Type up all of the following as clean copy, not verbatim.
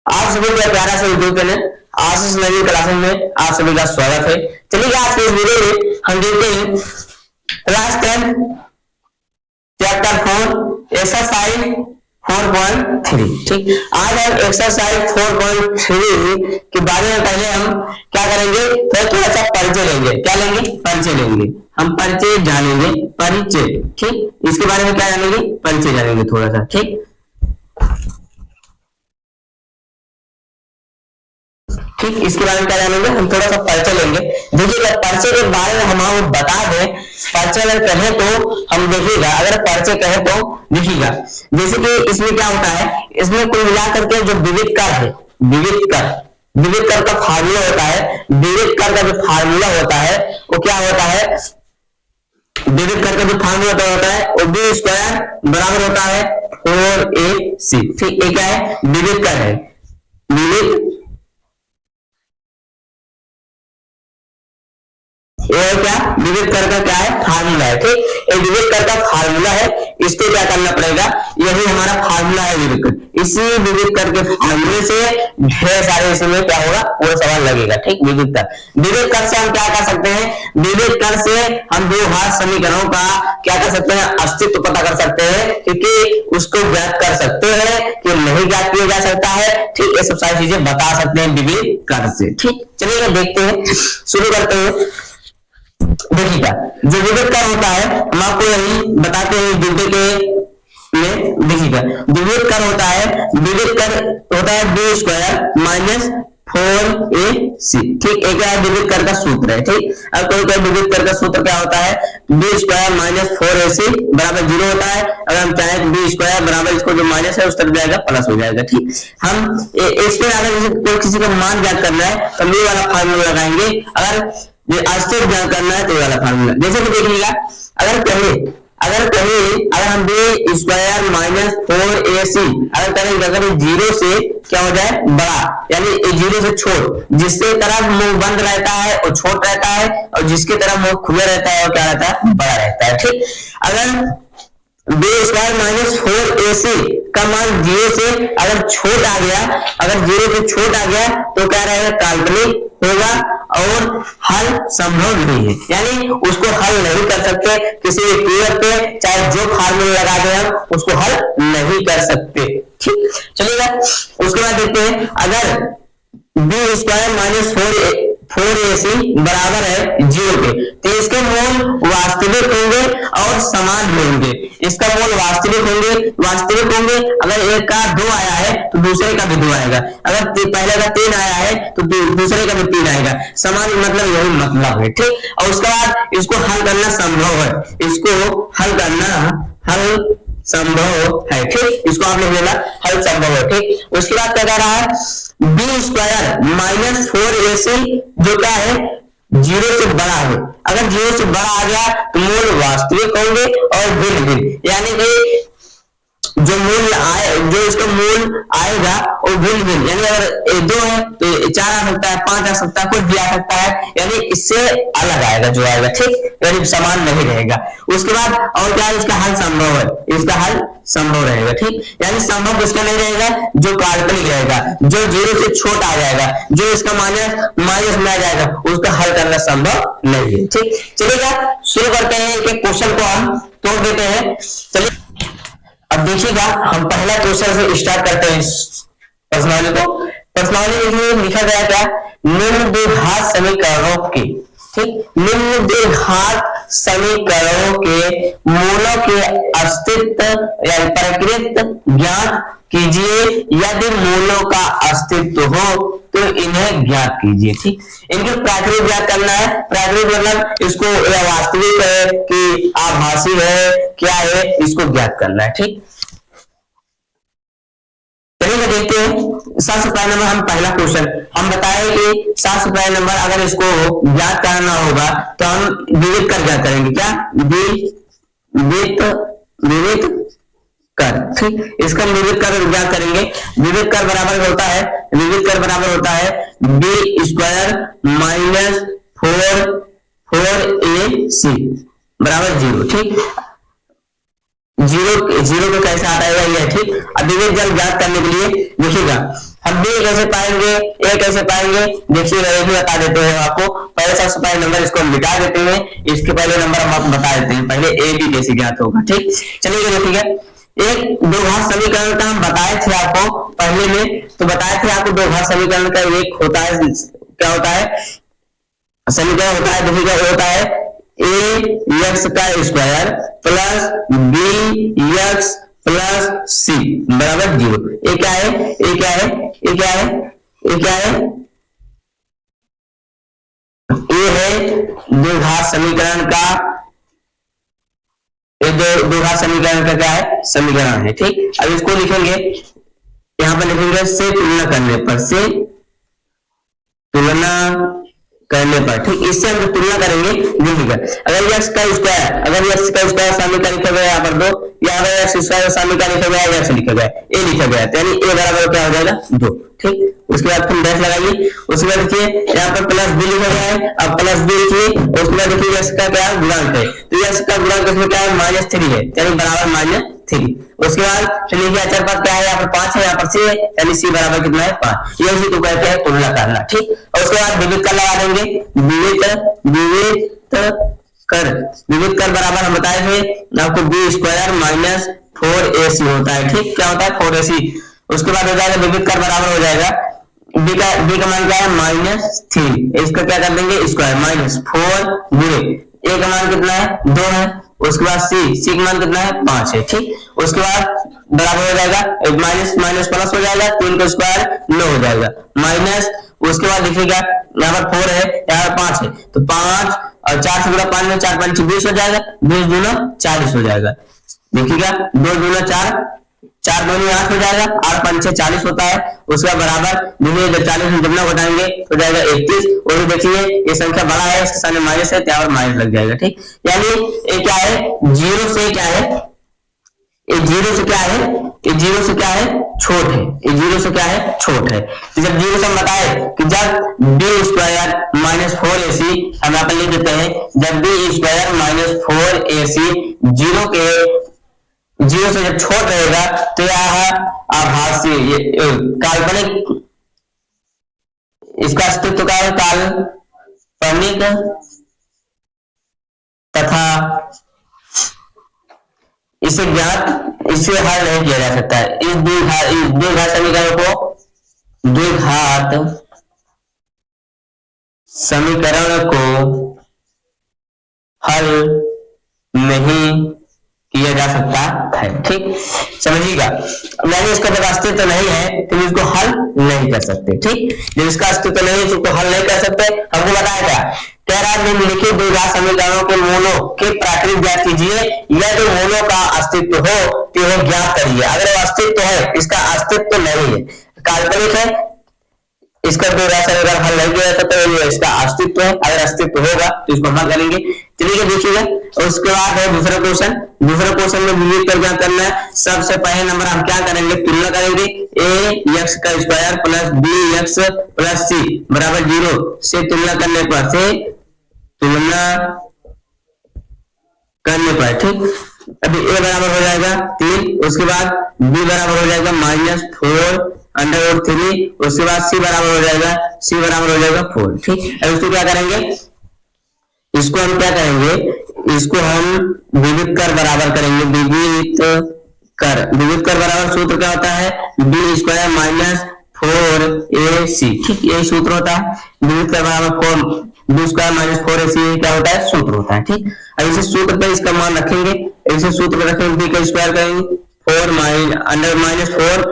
आप सभी का प्यारा सा यूट्यूब चैनल आशीष नवीन क्लासेस में आप सभी का स्वागत है। चलिए आज के इस वीडियो में हम देखते हैं क्लास 10 चैप्टर 4 एक्सरसाइज 4.3। ठीक, आज हम एक्सरसाइज 4.3 के बारे में पहले हम क्या करेंगे, तो थोड़ा सा परिचय लेंगे। क्या लेंगे? परिचय लेंगे। हम परिचय जानेंगे, परिचय। ठीक, इसके बारे में क्या जानेंगे? परिचय जानेंगे थोड़ा सा। ठीक, इसके बारे में क्या जानेंगे, हम थोड़ा सा परिचय लेंगे। देखिएगा, परिचय के बारे में हम आपको बता दें। परिचय अगर कहें तो हम देखिएगा, अगर परिचय कहें तो देखिएगा, जैसे कि इसमें क्या होता है, इसमें कुल मिलाकर के जो विविध कर है, विविध कर का फार्मूला होता है। विविध कर का जो फार्मूला होता है वो क्या होता है, विविध कर का जो फार्मूला होता है वो बी स्क्वायर बराबर होता है 4ac। ठीक, ये क्या है? विविध कर है। विविध ये क्या? विविध कर का क्या है? फार्मूला है। ठीक, एक विविध कर का फार्मूला है, इसको क्या करना पड़ेगा, यही हमारा फार्मूला है विविध कर। इसी विविध कर के फार्मूले से ढेर सारे इसमें क्या होगा, वो सवाल लगेगा। ठीक, विविध कर से हम क्या कर सकते हैं, विविध कर से हम दो घात समीकरणों का क्या कर सकते हैं, अस्तित्व पता कर सकते हैं, क्योंकि उसको ज्ञात कर सकते हैं कि नहीं ज्ञात किया जा सकता है। ठीक, ये सब सारी चीजें बता सकते हैं विविध कर से। ठीक, चलिए देखते हैं, शुरू करते हैं। देखिएगा, जो विविध कर होता है हम आपको यही बताते हैं वीडियो के में। देखिएगा, विविध कर होता है, विविध कर होता है बी स्क्वायर माइनस 4ac। ठीक, एक है विविध कर का सूत्र है। ठीक, अब कोई विविध कर का सूत्र क्या होता है, बी स्क्वायर माइनस 4ac बराबर 0 होता है। अगर हम चाहें तो बी स्क्वायर बराबर इसको जो माइनस है उस तरफ जाएगा प्लस हो जाएगा। ठीक, हम इसमें अगर कोई किसी का मान ज्ञात करना है तो ये वाला फार्मूला लगाएंगे। अगर ये अस्तित्व ज्ञात करना है तो वाला फार्मूला, जैसे कि देखिएगा, अगर हम बी स्क्वायर माइनस 4ac अगर करेंगे, अगर 0 से क्या हो जाए बड़ा, यानी 0 से छोट, जिसके तरफ मुंह बंद रहता है और छोट रहता है, और जिसके तरफ मुंह खुला रहता है और क्या रहता है, बड़ा रहता है। ठीक, अगर बी स्क्वायर माइनस 4ac का मान 0 से अगर छोट आ गया, अगर 0 से छोट आ गया तो क्या रहेगा, काल्पनिक होगा और हल संभव नहीं है, यानी उसको हल नहीं कर सकते किसी भी पीरियड पे, चाहे जो फार्मूला लगा दे हम उसको हल नहीं कर सकते। ठीक, चलिएगा उसके बाद देखते हैं, अगर बी स्क्वायर माइनस 4ac बराबर है 0 के, तो इसके मूल वास्तविक होंगे और समान होंगे। इसका मूल वास्तविक होंगे। अगर एक का 2 आया है तो दूसरे का भी 2 आएगा, अगर पहले का 3 आया है तो दूसरे का भी 3 आएगा। समान मतलब यही मतलब है। ठीक, और उसके बाद इसको हल करना संभव है, हल संभव है। ठीक, इसको आप लिख लेना, हल संभव है। ठीक, उसके बाद क्या कह रहा है, बी स्क्वायर माइनस 4ac जो क्या है 0 से बड़ा है। अगर 0 से बड़ा आ गया तो मूल वास्तविक होंगे और भिन्न, यानी कि जो इसका मूल आएगा वो भिन्न, यानी अगर 2 है तो 4 आ सकता है, 5 आ सकता है, कुछ भी आ सकता है, यानी इससे अलग आएगा जो आएगा। ठीक, यानी समान नहीं रहेगा। उसके बाद और क्या है, इसका हल संभव है, इसका हल संभव रहेगा। ठीक, यानी संभव किसका नहीं रहेगा, जो काल्पनिक रहेगा, जो 0 से छोटा आ जाएगा, जो इसका माइनस में आ जाएगा, उसका हल करना संभव नहीं है। ठीक, चलिएगा शुरू करते हैं, एक क्वेश्चन को हम तोड़ देते हैं। चलिए अब देखिएगा, हम पहला क्वेश्चन से स्टार्ट करते हैं प्रश्नावली में लिखा गया क्या, निम्न द्विघात समीकरणों के, ठीक, निम्न द्विघात समीकरणों के मूलों के अस्तित्व या प्रकृत ज्ञात कीजिए, यदि मूलों का अस्तित्व हो तो इन्हें ज्ञात कीजिए। ठीक, इनके प्राकृत ज्ञात करना है। प्राकृत मतलब इसको वास्तविक है कि आभासी है, क्या है, इसको ज्ञात करना है। ठीक, चलिए देखते हैं। सबसे पहले नंबर हम पहला क्वेश्चन हम बताए कि सबसे पहले नंबर अगर इसको ज्ञात करना होगा तो हम विविध कर ज्ञात करेंगे। क्या? विविध कर। ठीक, इसका विविध कर ज्ञात करेंगे। विविध कर बराबर होता है बी स्क्वायर माइनस 4ac बराबर 0। ठीक, जीरो को कैसे हटाएगा ये। ठीक, अब विविध कर ज्ञात करने के लिए देखिएगा, अब बी कैसे पाएंगे, ए कैसे पाएंगे, देखिए ये भी बता देते हैं आपको। पहले सबसे पहले नंबर इसको हम मिटा देते हैं, इसके पहले नंबर हम आपको बता देते हैं, पहले ए बी कैसे ज्ञात होगा। ठीक, चलिए देखिए एक दो घात समीकरण का हम बताए थे आपको पहले में, तो बताए थे आपको दो घात समीकरण का एक होता है, क्या होता है समीकरण होता है, देखिएगा होता है ए एक्स का square plus B X plus C बराबर 0। ये क्या है, ये क्या है, ये क्या है, ये क्या है, ये है दो घात समीकरण का, ये दो घात समीकरण का क्या है, समीकरण है। ठीक, अब इसको लिखेंगे, यहां पर लिखेंगे से तुलना करने पर, से तुलना करने पर। ठीक, इससे हम तुलना करेंगे, देखिएगा अगर x का स्क्वायर, अगर x का स्क्वायर सामने का लिखा गया यहाँ पर 2, यहाँ पर x स्क्वायर सामने का लिखा गया, x लिखा गया, a लिखा गया, यानी a बराबर क्या हो जाएगा 2। ठीक, उसके बाद फिर डैश लगाइए, उसके बाद देखिए यहाँ पर प्लस बी लिखा गया है, अब प्लस बी लिखिए, उसके बाद देखिए x का क्या गुणांक है, तो x का गुणांक इसमें क्या है -3 है, यानी बराबर -3। उसके बाद चलिए अचर पद क्या है, यहाँ पर 5 है, यहाँ पर c है, यानी c बराबर कितना है 5। ये उसी को कहते हैं तुलना करना। ठीक, और उसके बाद विविध कर लगा देंगे, विविध कर बराबर हम बताए थे आपको बी स्क्वायर माइनस 4ac होता है। ठीक, क्या होता है 4ac। उसके बाद हो जाएगा विविध कर बराबर हो जाएगा b का मान क्या है -3, इसका क्या कर देंगे स्क्वायर -4 गुणे a का मान कितना है 2 है, उसके बाद c का मान कितना है 5 है। ठीक, उसके बाद बराबर हो जाएगा माइनस माइनस प्लस हो जाएगा, 3 का स्क्वायर 9 हो जाएगा माइनस, उसके बाद देखिएगा यहाँ पर 4 है, यहाँ पर 5 है, तो 5 और 4 से गुणा 5 में 4 5 20 हो जाएगा, 20 दूना 40 हो जाएगा। देखिएगा 2 दूना 4, 4 दूनी 8 हो जाएगा, 8 5 6 40 होता है। उसका बराबर जब 40 में जब ना घटाएंगे तो जाएगा 31, और देखिए ये संख्या बड़ा है, इसके सामने माइनस है, यहाँ पर माइनस लग जाएगा। ठीक, यानी ये क्या है, जीरो से क्या है, ये जीरो से क्या है, ये जीरो से क्या है छोट है, ये जीरो से क्या है छोट है। तो जब जीरो से हम बताए कि जब बी स्क्वायर -4ac, हम यहाँ पर लिख देते हैं, जब बी स्क्वायर -4ac जीरो से जब छोट रहेगा तो यह आभासी काल्पनिक, इसका अस्तित्व का है काल्पनिक तथा इसे ज्ञात, इसे हल नहीं किया जा सकता है। इस द्विघात समीकरण को, द्विघात समीकरण को हल नहीं किया जा सकता है। ठीक, समझिएगा, यानी इसका जब अस्तित्व नहीं है तो इसको हल नहीं कर सकते। ठीक, जब इसका अस्तित्व नहीं है तो इसको हल नहीं कर सकते। हमको बताया था, कह रहा है निम्नलिखित द्विघात समीकरणों के मूलों के प्राकृत ज्ञात कीजिए, या जो मूलों का अस्तित्व हो तो वो ज्ञात करिए। अगर वो अस्तित्व है, इसका अस्तित्व नहीं है, काल्पनिक है, इसका द्विघात समीकरण हल नहीं किया जा सकता, इसका अस्तित्व है, अगर अस्तित्व होगा तो इसको हल करेंगे। चलिए देखिएगा, उसके बाद है दूसरा क्वेश्चन। दूसरा क्वेश्चन में विविध कर क्या करना है, सबसे पहले नंबर हम क्या करेंगे, तुलना करेंगे, ए एक्स का square plus B X plus C बराबर 0 से तुलना करने पर, से तुलना करने पर। ठीक, अभी ए बराबर हो जाएगा 3, उसके बाद बी बराबर हो जाएगा -4√3, उसके बाद सी बराबर हो जाएगा, सी बराबर हो जाएगा 4। ठीक, अब इसको क्या करेंगे, इसको हम क्या करेंगे, इसको हम विविध कर बराबर करेंगे, विविध कर बराबर सूत्र क्या होता है, बी स्क्वायर -4ac। ठीक, यही सूत्र होता है, विविध कर बराबर बी स्क्वायर -4ac क्या होता है, सूत्र होता है। ठीक, अब इसे सूत्र पे इसका मान रखेंगे, इसे सूत्र पे रखेंगे, बी का स्क्वायर करेंगे, 4 अंडर -4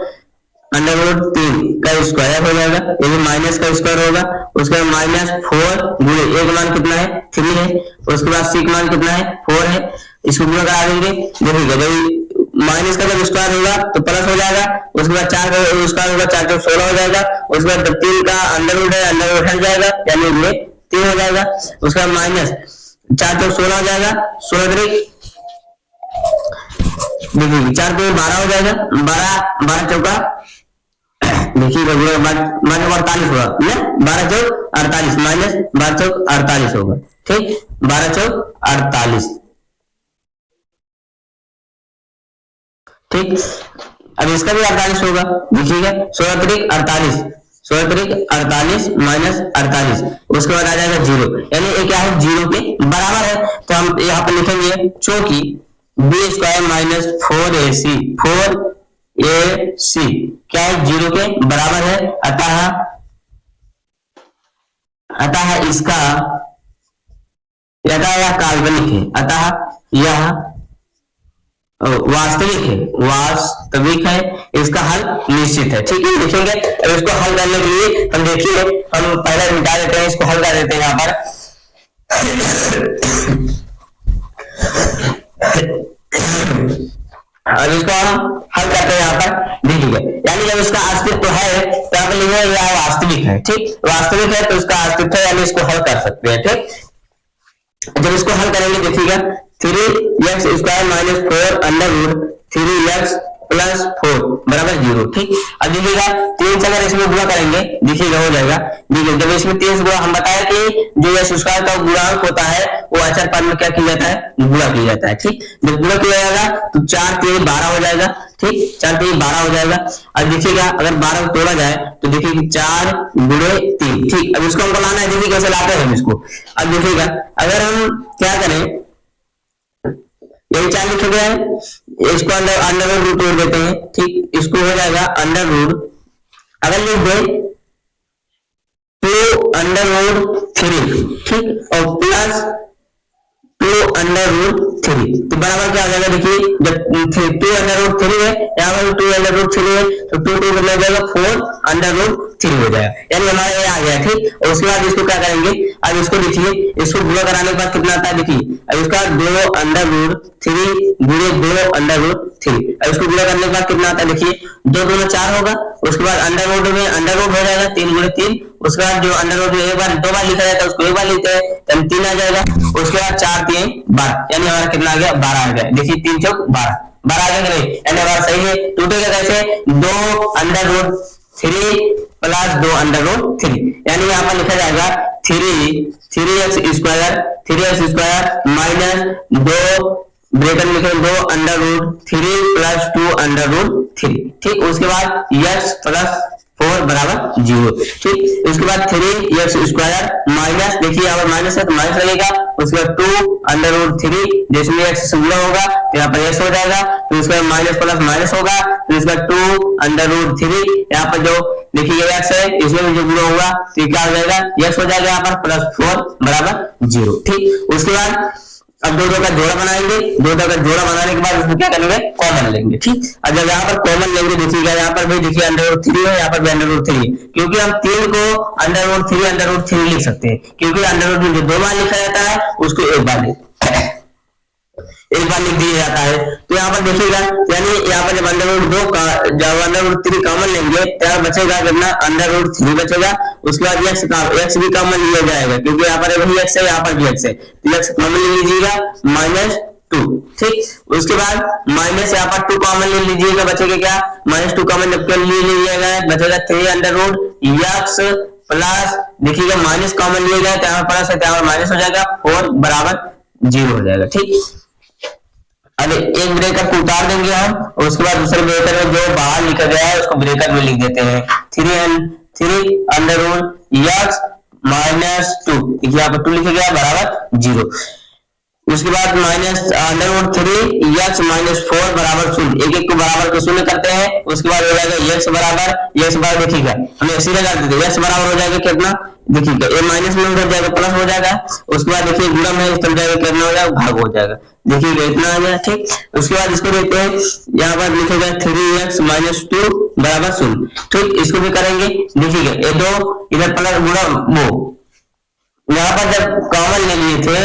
√3 का स्क्वायर हो जाएगा, ये माइनस का स्क्वायर होगा, उसके बाद -4 गुणे ए का मान कितना है 3 है, उसके बाद सी का मान कितना है 4 है, इसको गुणा करा देंगे। देखिएगा जब माइनस का जब स्क्वायर होगा तो प्लस हो जाएगा, उसके बाद 4 का स्क्वायर होगा, 4 × 16 हो जाएगा, उसके बाद 3 का अंडर रूट है, अंडर रूट हट जाएगा, यानी ये 3 हो जाएगा, उसके बाद -4 × 16 हो जाएगा, 16 देखिए 4 × 12 हो जाएगा, 12 चौका देखिएगा 48 होगा, 12 चौक 48 माइनस 12 चौक 48 होगा। ठीक, 12 चौक 48। ठीक, अब इसका भी 48 होगा, देखिएगा 16 त्रिक 48, 16 त्रिक 48 माइनस 48, उसके बाद आ जाएगा 0, यानी ये क्या है 0 के बराबर है। तो हम यहाँ पर लिखेंगे चूंकि B square minus 4ac 4ac क्या है 0 के बराबर है, अतः इसका यह काल्पनिक है, अतः यह वास्तविक है, इसका हल निश्चित है। ठीक है, लिखेंगे। अब इसको हल करने के लिए हम देखिए, हम पहले मिटा देते हैं, इसको हल कर देते हैं यहाँ पर। अब इसको हम हल करते हैं यहाँ पर, देखिए, यानी जब इसका अस्तित्व है तो आप लिखेंगे यह वास्तविक है। ठीक, वास्तविक है तो इसका अस्तित्व है, यानी इसको हल कर सकते हैं। ठीक, जब इसको हल करेंगे देखिएगा 3x square minus 4 under root 3x plus 4 बराबर 0। ठीक, अब देखिएगा 3 से अगर इसमें गुणा करेंगे देखिएगा हो जाएगा। देखिए जब इसमें 3 से गुणा, हम बताया कि जो x स्क्वायर का गुणांक होता है वो अचर पद में क्या किया जाता है, गुणा किया जाता है। ठीक, जब गुणा किया जाएगा तो 4 3 12 हो जाएगा। ठीक, 4 3 12 हो जाएगा। अब देखिएगा अगर 12 को तोड़ा जाए तो देखिए कि 4 गुणे 3। ठीक, अब इसको हमको लाना है, देखिए कैसे लाते हैं हम इसको। अब देखिएगा अगर हम क्या करें, यही 4 लिखा गया है, इसको अंडर रूट तोड़ देते हैं। ठीक, इसको हो जाएगा अंडर रूट, अगर लिख दे 2 अंडर रूट 3। ठीक, और प्लस 2 अंडर रूट 3 तो बराबर क्या हो जाएगा, देखिए जब 2 अंडर रूट 3 है, यहाँ पर 2 अंडर रूट 3 है तो 2 2 बदल जाएगा 4 अंडर रूट 3 हो जाएगा, यानी हमारा ये आ गया। ठीक, और उसके बाद इसको क्या करेंगे, अब इसको देखिए, इसको गुणा कराने के बाद कितना आता है, देखिए अब इसका 2 अंडर रूट 3 गुणे 2 अंडर रूट 3, अब इसको गुणा करने के बाद कितना आता है, देखिए 2 2 में 4 होगा, उसके बाद अंडर रूट में अंडर रूट हो जाएगा 3 गुणे 3, उसके बाद जो अंडर रूट एक बार 2 बार लिखा जाता है उसको एक बार लिखते हैं तो 3 आ जाएगा, उसके बाद 4 3 12, यानी हमारा कितना आ गया 12 आ गया। देखिए 3 चौक 12 12 आ गया, यानी हमारा सही है। टूटेगा कैसे, 2 under root 3 plus 2 under root 3, यानी यहाँ पर लिखा जाएगा 3x स्क्वायर माइनस 2 ब्रैकेट में लिखेंगे 2 under root 3 plus 2 under root 3। ठीक, उसके बाद x प्लस 4 बराबर 0। ठीक, उसके बाद 3x स्क्वायर माइनस, देखिए यहाँ पर माइनस है तो माइनस लगेगा, उसके बाद 2 अंडर रूट 3 जिसमें x से गुणा होगा तो यहाँ पर x हो जाएगा, तो उसके बाद माइनस प्लस माइनस होगा, तो इसका 2 अंडर रूट 3 यहाँ पर जो देखिए x है इसमें जो गुणा होगा तो क्या हो जाएगा, x हो जाएगा यहाँ पर प्लस 4 बराबर 0। ठीक, उसके बाद अब 2 2 का जोड़ा बनाएंगे, 2 2 का जोड़ा बनाने के बाद उसमें क्या करेंगे, कॉमन लेंगे। ठीक, अब जब यहाँ पर कॉमन लेंगे देखिएगा यहाँ पर भी देखिए अंडर रूट 3 है, यहाँ पर भी अंडर रूट 3 है, क्योंकि हम 3 को अंडर रूट 3 लिख सकते हैं, क्योंकि अंडर रूट में जो 2 बार लिखा जाता है उसको एक बार लिख दिया जाता है। तो यहाँ पर देखिएगा, यानी यहाँ पर जब अंडर रूट 2 का जब अंडर रूट 3 कॉमन लेंगे तो बचेगा कितना, अंडर रूट 3 बचेगा, उसके बाद x भी कॉमन लिया जाएगा, क्योंकि यहाँ पर वही x है यहाँ पर भी x है, तो x कॉमन ले लीजिएगा -2। ठीक, उसके बाद माइनस यहाँ पर 2 कॉमन ले लीजिएगा, बचेगा क्या, -2 कॉमन जब ले लीजिएगा बचेगा 3 अंडर रूट x प्लस, देखिएगा माइनस कॉमन लिया जाए तो यहाँ प्लस है तो यहाँ माइनस हो जाएगा, 4 बराबर 0 हो जाएगा। ठीक, अब एक ब्रेकर को उतार देंगे हम, और उसके बाद दूसरे ब्रेकर में जो बाहर लिखा गया है उसको ब्रेकर में लिख देते हैं 3 अंडर रूट x माइनस 2, यहाँ पर 2 लिखा गया बराबर 0। उसके बाद minus under root 3 x minus 4 बराबर 0, एक एक को बराबर को शून्य करते हैं, उसके बाद हो जाएगा x बराबर देखिएगा हमें सीधे कर देते हैं, x बराबर हो जाएगा कितना, देखिएगा ये माइनस में हो जाएगा प्लस हो जाएगा, उसके बाद देखिए गुणा में चल जाएगा कितना हो जाएगा, भाग हो जाएगा, देखिएगा इतना आ गया। ठीक, उसके बाद इसको देखते हैं, यहाँ पर लिखेगा 3x माइनस 2 बराबर 0। ठीक, इसको भी करेंगे, देखिएगा ये 2 इधर प्लस गुणा वो, यहाँ पर जब कॉमन ले लिए थे,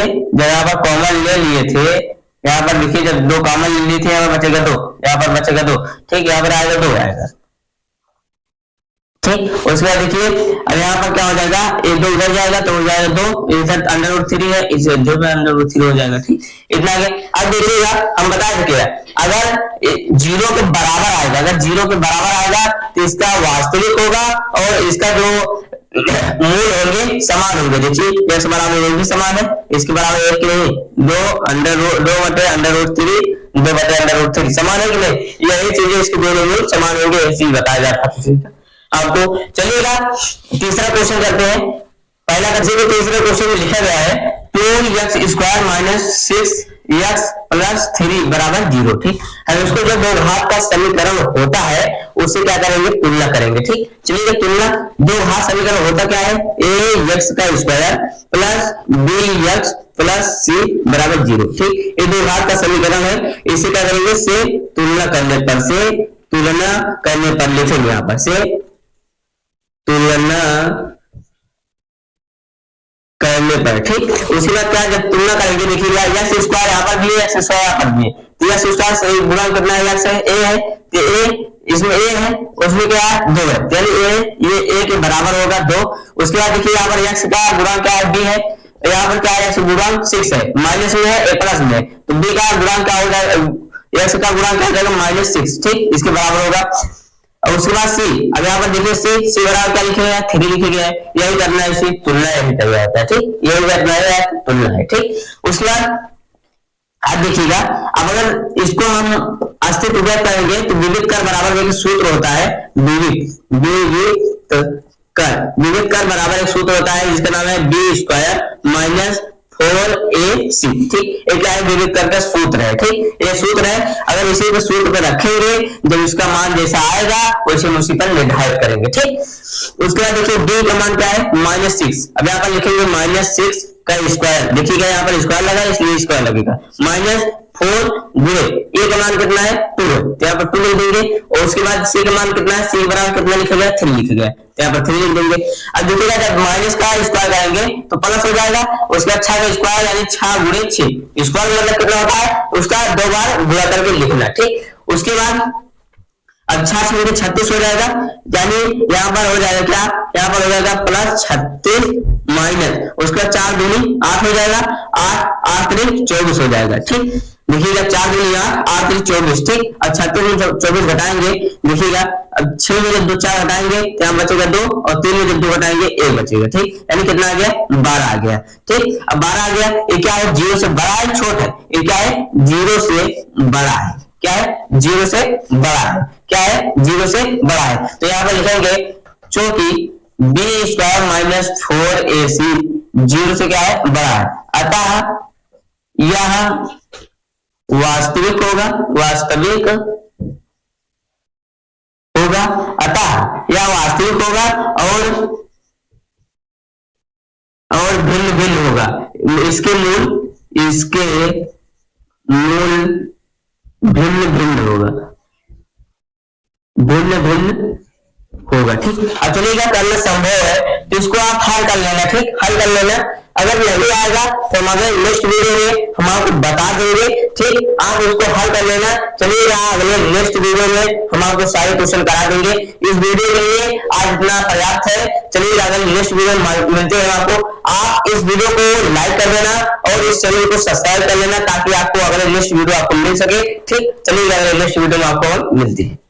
यहाँ पर देखिए जब 2 कॉमन ले लिए थे यहाँ पर बचेगा 2, यहाँ पर बचेगा 2। ठीक, यहाँ पर आएगा 2 आएगा। ठीक, उसके बाद देखिए अब यहाँ पर क्या हो जाएगा, ये 2 उधर जाएगा तो हो जाएगा 2, इधर अंडर रूट 3 है इसे 2 में अंडर रूट 3 हो जाएगा। ठीक, इतना आगे। अब देखिएगा हम बता चुके हैं, अगर 0 के बराबर आएगा, अगर 0 के बराबर आएगा तो इसका वास्तविक होगा और इसका जो मूल होंगे समान होंगे। देखिए x बराबर 1 भी समान है, इसके बराबर 1 नहीं, 2 अंडर रूट 3 2/√3 समान है कि नहीं, यही चीजें इसके दोनों में समान होंगे, ऐसी बताया जाता है आपको। चलिएगा तीसरा क्वेश्चन करते हैं। पहला क्वेश्चन तीसरे क्वेश्चन में लिखा गया है 2x² - 6x+3 = 0। ठीक है, उसको जब दो घात का समीकरण होता है उससे क्या करेंगे, तुलना करेंगे। ठीक, चलिए तुलना, दो घात समीकरण होता क्या है, ax² + bx + c = 0। ठीक, ये दो घात का समीकरण है, इसे क्या करेंगे, से तुलना करने पर लिखेंगे, यहाँ पर से तुलना करने पर। ठीक, उसके बाद क्या, जब तुलना करेंगे देखिएगा x² यहाँ पर भी है, x² यहाँ पर भी है, तो x² से गुणा करना है, x है a है, तो a इसमें a है, उसमें क्या है 2 है, यानी ये a के बराबर होगा 2। उसके बाद देखिए यहाँ पर x का गुणा क्या है, b है, यहाँ पर क्या है, x गुणा 6 है, माइनस में है, a प्लस में है, तो b का गुणा क्या होगा, x का गुणा क्या हो जाएगा -6। ठीक, इसके बराबर होगा। और उसके बाद c, अब यहाँ पर देखिए c बराबर क्या लिखे हैं, 3 लिखे गए हैं, यही करना है, इसी तुलना यही करना होता है। ठीक, यही करना है, तुलना है। ठीक, उसके बाद अब देखिएगा, अब अगर इसको हम अस्तित्व व्यक्त करेंगे तो विविध कर बराबर एक सूत्र होता है, विविध कर बराबर एक सूत्र होता है जिसका नाम है b² - 4ac। ठीक, ये क्या है, विविध कर का सूत्र है। ठीक, ये सूत्र है, अगर इसी को सूत्र पर रखेंगे, जब इसका मान जैसा आएगा वैसे हम उसी पर निर्धारित करेंगे। ठीक, उसके बाद देखिए d का मान क्या है, -6। अब यहाँ पर लिखेंगे -6 का स्क्वायर, देखिएगा यहाँ पर स्क्वायर लगा इसलिए स्क्वायर लगेगा, -4 गुणे a का मान कितना है 2 है, तो यहाँ पर 2 लिख देंगे। और उसके बाद c का मान कितना है, c बराबर कितना लिखा गया, 3 लिखा गया, तो यहाँ पर 3 लिख देंगे। अब देखिएगा जब माइनस का स्क्वायर करेंगे तो प्लस हो जाएगा, उसके बाद 6 का स्क्वायर यानी 6 गुणे 6, स्क्वायर मतलब कितना होता है, उसका 2 बार गुणा करके लिखना। ठीक, उसके बाद अब 6 से 36 हो जाएगा, यानी यहाँ पर हो जाएगा क्या, यहाँ पर हो जाएगा +36 माइनस, उसका 4 दूनी 8 हो जाएगा, 8 8 3 24 हो जाएगा। ठीक, देखिएगा 4 दूनी 8 8 3 24। ठीक, अब 36 में 24 घटाएंगे, देखिएगा अब 6 में जब 2 4 घटाएंगे यहाँ बचेगा 2, और 3 में जब 2 घटाएंगे 1 बचेगा। ठीक, यानी कितना आ गया, 12 आ गया। ठीक, अब 12 आ गया, ये क्या है, 0 से बड़ा है छोटा है, ये क्या है, 0 से बड़ा है, क्या है, 0 से बड़ा है, क्या है, 0 से बड़ा है। तो यहाँ पर लिखेंगे चूंकि b² - 4ac 0 से क्या है, बड़ा है, अतः यह वास्तविक होगा, अतः यह वास्तविक होगा और भिन्न भिन्न होगा, इसके मूल भिन्न भिन्न होगा। ठीक, अब चलिएगा करना संभव है तो इसको आप हल कर लेना। ठीक, हल कर लेना, अगर नहीं आएगा तो हम अगर नेक्स्ट वीडियो में हम आपको बता देंगे। ठीक, आप उसको हल कर लेना। चलिएगा अगले नेक्स्ट वीडियो में हम आपको सारे क्वेश्चन करा देंगे। इस वीडियो के लिए आज इतना पर्याप्त है। चलिए अगले नेक्स्ट वीडियो में मिलते हैं आपको। आप इस वीडियो को लाइक कर देना और इस चैनल को सब्सक्राइब कर लेना ताकि आपको अगले नेक्स्ट वीडियो आपको मिल सके। ठीक, चलिए अगले नेक्स्ट वीडियो में आपको मिलती है।